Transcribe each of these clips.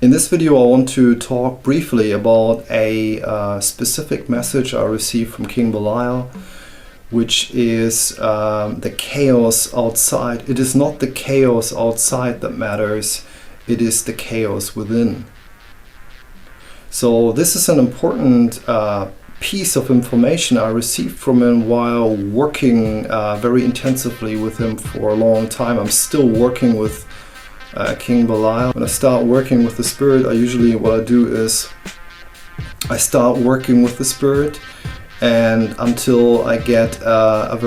In this video I want to talk briefly about a specific message I received from King Belial, which is the chaos outside. It is not the chaos outside that matters, it is the chaos within. So this is an important piece of information I received from him while working very intensively with him for a long time. I'm still working with King Belial. When I start working with the spirit, what I do is I start working with the spirit, and until I get a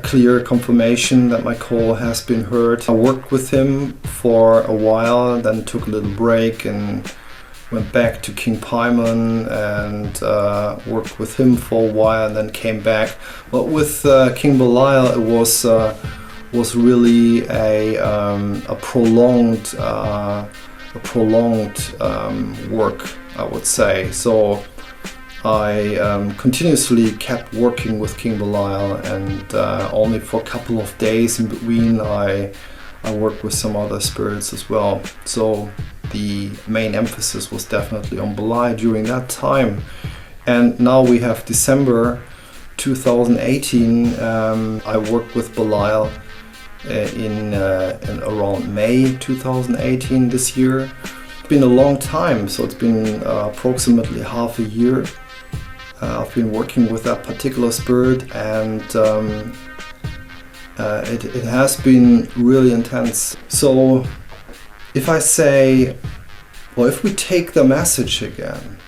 clear confirmation that my call has been heard. I worked with him for a while, then took a little break and went back to King Paimon and worked with him for a while, and then came back. But with King Belial, it was really a prolonged work, I would say. So I continuously kept working with King Belial, and only for a couple of days in between I worked with some other spirits as well. So the main emphasis was definitely on Belial during that time. And now we have December 2018. I worked with Belial in around May 2018 this year. It's been a long time, so it's been approximately half a year. I've been working with that particular spirit, and it has been really intense. So if I say, well, if we take the message again,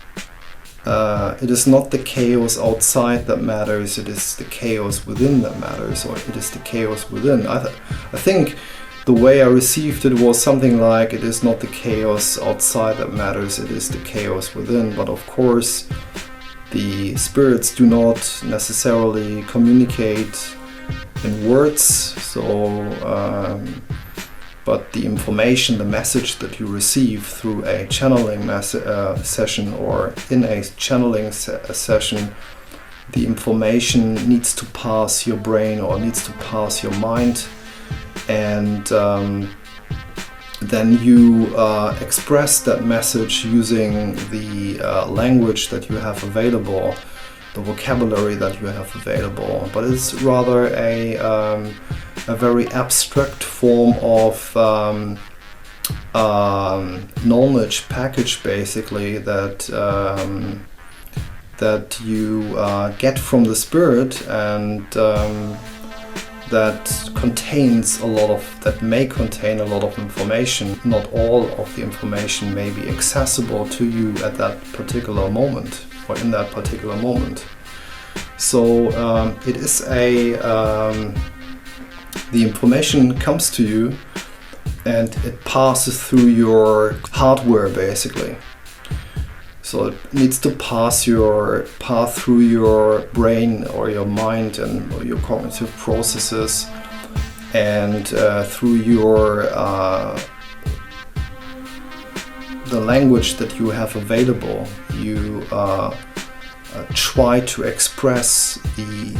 it is not the chaos outside that matters, it is the chaos within that matters, or it is the chaos within. I think the way I received it was something like, it is not the chaos outside that matters, it is the chaos within. But of course, the spirits do not necessarily communicate in words, so but the information, the message that you receive through a channeling session, or in a channeling session, the information needs to pass your brain or needs to pass your mind, and then you express that message using the language that you have available, the vocabulary that you have available. But it's rather a very abstract form of knowledge package, basically, that you get from the spirit, and that may contain a lot of information. Not all of the information may be accessible to you at that particular moment, or in that particular moment. So it is the information comes to you, and it passes through your hardware, basically. So it needs to pass through your brain or your mind and your cognitive processes, and through your the language that you have available. You try to express the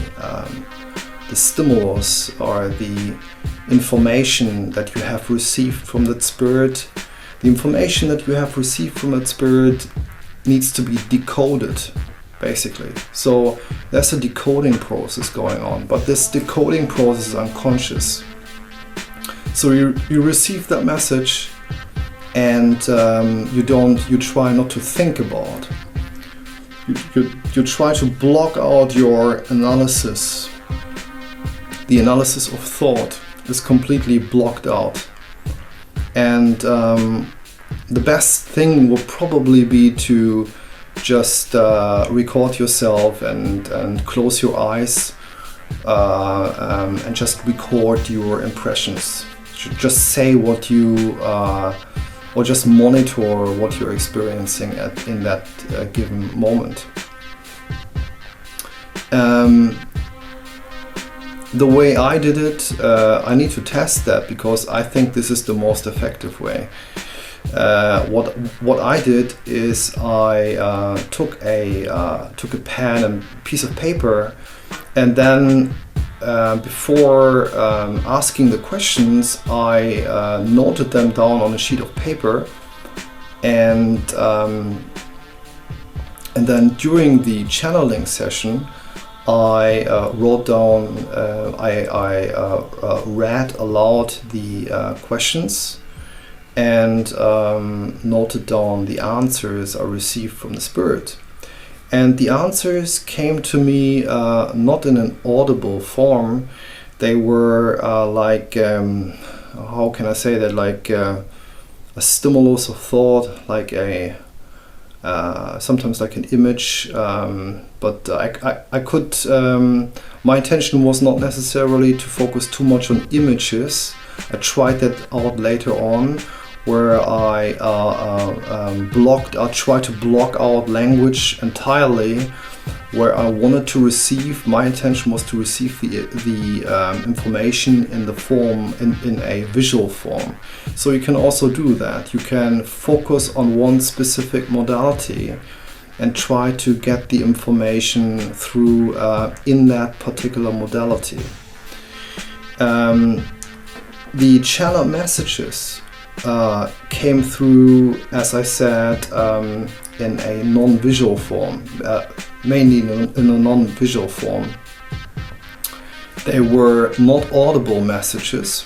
stimulus or the information that you have received from that spirit. The information that you have received from that spirit needs to be decoded, basically. So there's a decoding process going on, but this decoding process is unconscious. So you receive that message, and you try not to think about. You try to block out your analysis. The analysis of thought is completely blocked out, and the best thing will probably be to just record yourself and close your eyes and just record your impressions. Just say what you or just monitor what you're experiencing in that given moment. The way I did it, I need to test that because I think this is the most effective way. What I did is I took a pen and piece of paper, and then before asking the questions, I noted them down on a sheet of paper, and then during the channeling session, I wrote down, I read aloud the questions and noted down the answers I received from the spirit. And the answers came to me not in an audible form. They were like, how can I say that, like a stimulus of thought, like a sometimes like an image, but I could, my intention was not necessarily to focus too much on images. I tried that out later on, where I tried to block out language entirely, where I wanted to receive, my intention was to receive the information in the form, in a visual form. So you can also do that. You can focus on one specific modality and try to get the information through in that particular modality. The channel messages came through, as I said, in a non-visual form, mainly in a non-visual form. They were not audible messages.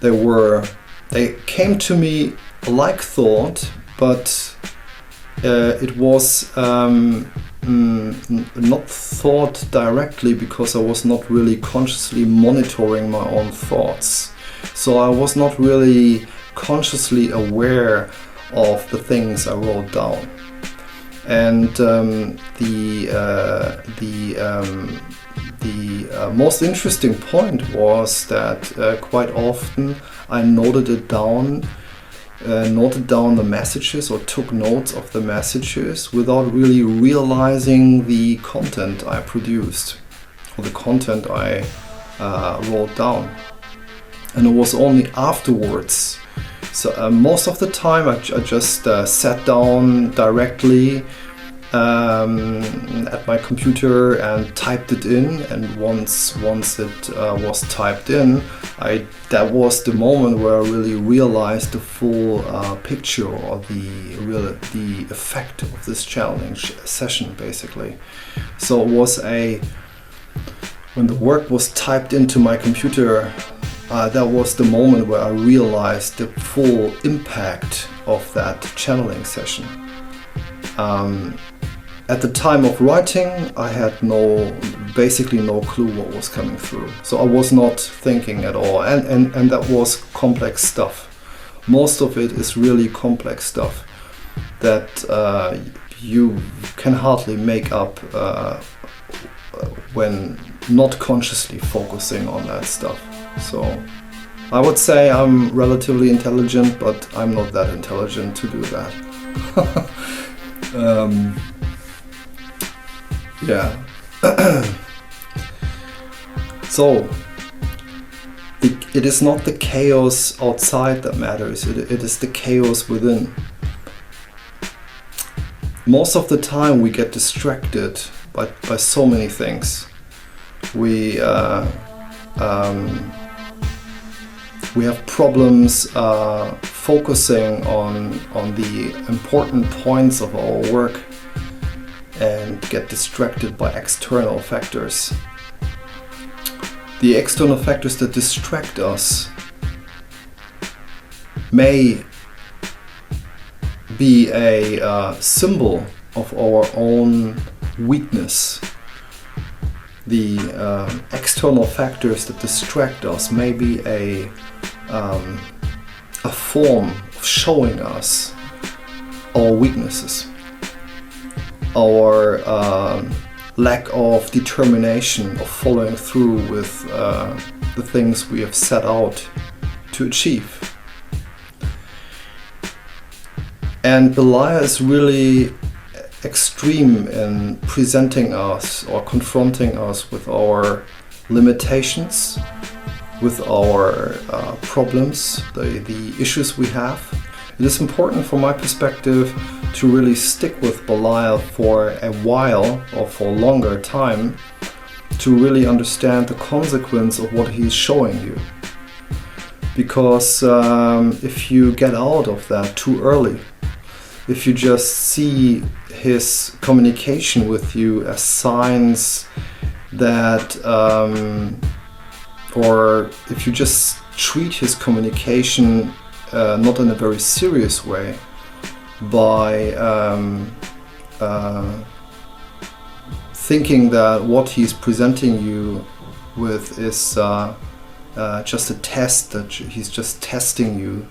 They came to me like thought, but it was not thought directly, because I was not really consciously monitoring my own thoughts. So I was not really consciously aware of the things I wrote down. And the most interesting point was that quite often I noted down the messages, or took notes of the messages, without really realizing the content I produced, or the content I wrote down. And it was only afterwards. So most of the time I just sat down directly at my computer and typed it in, and once it was typed in, that was the moment where I really realized the full picture, or the effect of this challenge session, basically. So it was when the work was typed into my computer, that was the moment where I realized the full impact of that channeling session. At the time of writing, I had basically no clue what was coming through. So I was not thinking at all, and that was complex stuff. Most of it is really complex stuff that you can hardly make up when not consciously focusing on that stuff. So I would say I'm relatively intelligent, but I'm not that intelligent to do that. Yeah. So it is not the chaos outside that matters, it is the chaos within. Most of the time we get distracted by so many things. We have problems focusing on the important points of our work, and get distracted by external factors. The external factors that distract us may be a symbol of our own weakness. The external factors that distract us may be a form of showing us our weaknesses, our lack of determination of following through with the things we have set out to achieve. And Belial is really extreme in presenting us or confronting us with our limitations, with our problems, the issues we have. It is important from my perspective to really stick with Belial for a while or for a longer time to really understand the consequence of what he's showing you. Because if you get out of that too early, if you just see his communication with you as signs that, or if you just treat his communication not in a very serious way, by thinking that what he's presenting you with is just a test, that he's just testing you,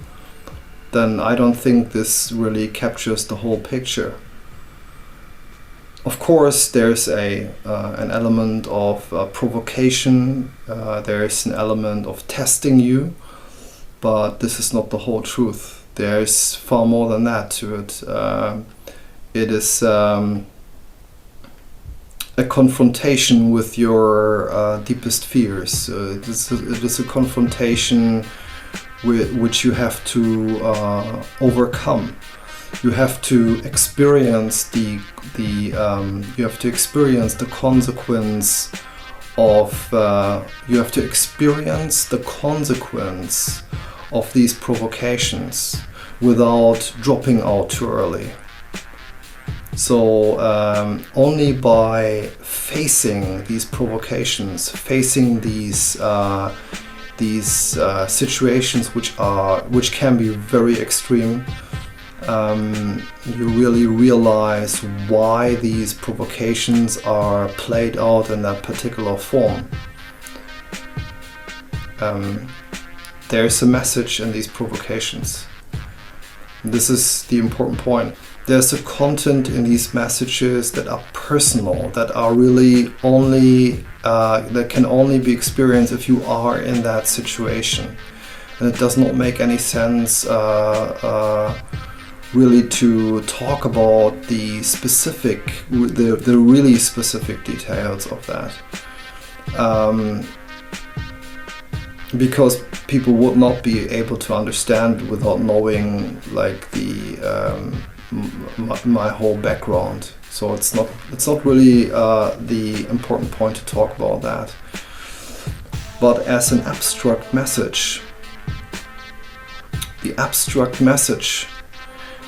then I don't think this really captures the whole picture. Of course, there's an element of provocation, there's an element of testing you, but this is not the whole truth. There's far more than that to it. It is a confrontation with your deepest fears. It is a confrontation which you have to overcome. You have to experience you have to experience the consequence of you have to experience the consequence of these provocations without dropping out too early. So only by facing these provocations, facing these situations which can be very extreme, you really realize why these provocations are played out in that particular form. There's a message in these provocations. This is the important point. There's a content in these messages that are personal, that are really only that can only be experienced if you are in that situation. And it does not make any sense really to talk about the really specific details of that, because people would not be able to understand without knowing like my whole background. So it's not really the important point to talk about that. But as an abstract message,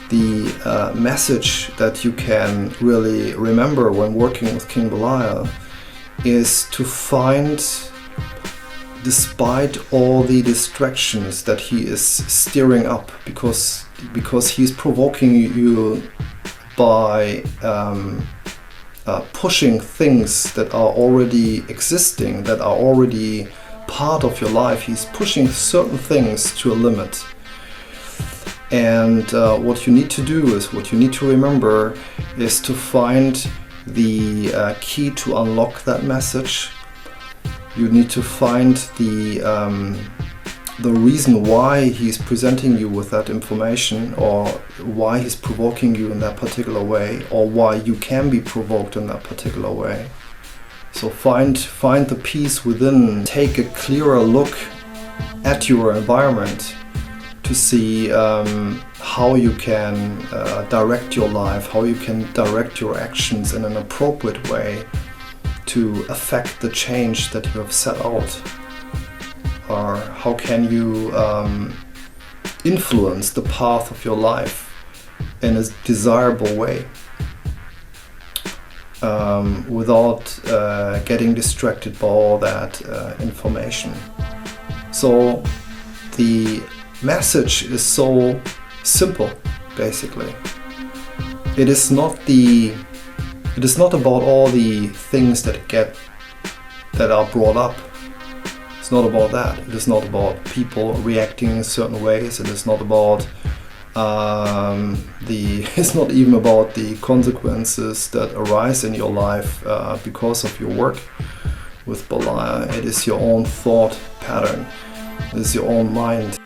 the message that you can really remember when working with King Belial is to find, despite all the distractions that he is stirring up, because he's provoking you by pushing things that are already existing, that are already part of your life. He's pushing certain things to a limit. And what you need to do is, what you need to remember is to find the key to unlock that message. You need to find the reason why he's presenting you with that information, or why he's provoking you in that particular way, or why you can be provoked in that particular way. So find the peace within. Take a clearer look at your environment to see how you can direct your life, how you can direct your actions in an appropriate way to affect the change that you have set out. Or how can you influence the path of your life in a desirable way, without getting distracted by all that information. So the message is so simple, basically. It is not about all the things that are brought up. It's not about that. It is not about people reacting in certain ways. It is not about it's not even about the consequences that arise in your life because of your work with Belial. It is your own thought pattern. It is your own mind.